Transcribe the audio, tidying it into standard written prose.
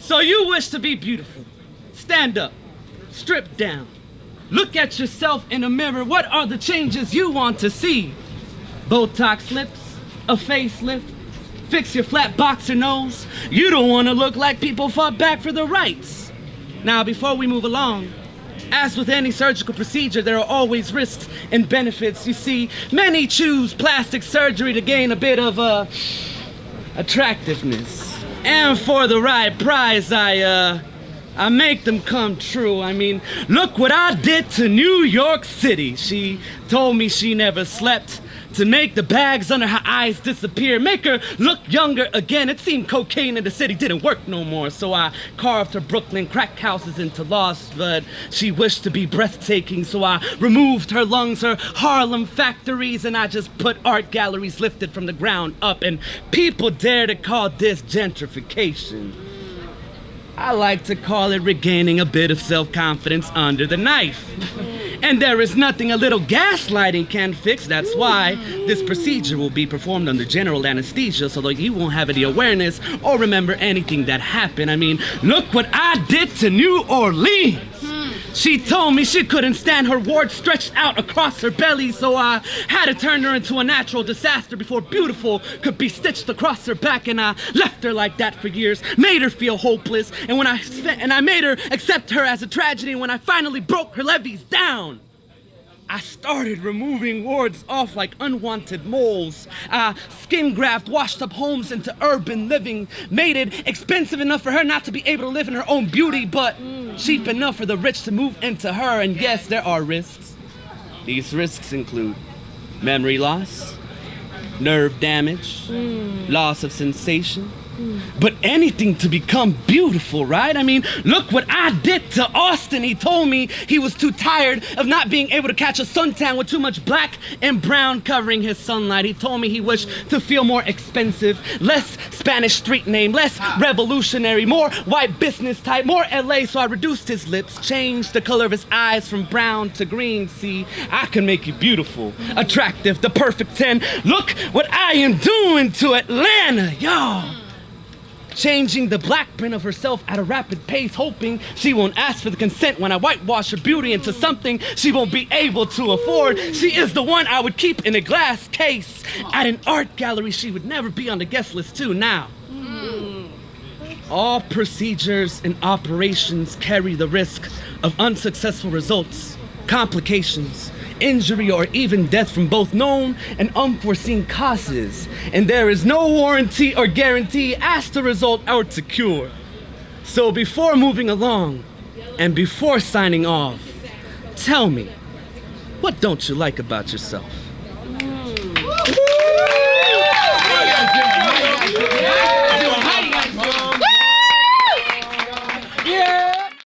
So you wish to be beautiful. Stand up, strip down. Look at yourself in a mirror. What are the changes you want to see? Botox lips, a facelift, fix your flat boxer nose. You don't want to look like people fought back for their rights. Now, before we move along, as with any surgical procedure, there are always risks and benefits. You see, many choose plastic surgery to gain a bit of attractiveness. And for the right price, I make them come true. I mean, look what I did to New York City. She told me she never slept to make the bags under her eyes disappear, make her look younger again. It seemed cocaine in the city didn't work no more, so I carved her Brooklyn crack houses into lost, but she wished to be breathtaking, so I removed her lungs, her Harlem factories, and I just put art galleries lifted from the ground up, and people dare to call this gentrification. I like to call it regaining a bit of self-confidence under the knife. And there is nothing a little gaslighting can fix. That's why this procedure will be performed under general anesthesia so that you won't have any awareness or remember anything that happened. I mean, look what I did to New Orleans. She told me she couldn't stand her wart stretched out across her belly, so I had to turn her into a natural disaster before beautiful could be stitched across her back, and I left her like that for years, made her feel hopeless, and I made her accept her as a tragedy. When I finally broke her levees down, I started removing wards off like unwanted moles. Skin graft washed up homes into urban living, made it expensive enough for her not to be able to live in her own beauty, but cheap enough for the rich to move into her. And yes, there are risks. These risks include memory loss, nerve damage, loss of sensation, but anything to become beautiful, right? I mean, look what I did to Austin. He told me he was too tired of not being able to catch a suntan with too much black and brown covering his sunlight. He told me he wished to feel more expensive, less Spanish street name, less revolutionary, more white business type, more LA. So I reduced his lips, changed the color of his eyes from brown to green. See, I can make you beautiful, attractive, the perfect 10. Look what I am doing to Atlanta, y'all. Changing the black print of herself at a rapid pace, hoping she won't ask for the consent when I whitewash her beauty into something she won't be able to afford. She is the one I would keep in a glass case at an art gallery. She would never be on the guest list too. Now, all procedures and operations carry the risk of unsuccessful results, complications, injury, or even death from both known and unforeseen causes. And there is no warranty or guarantee as to result or to cure. So before moving along and before signing off, tell me, what don't you like about yourself?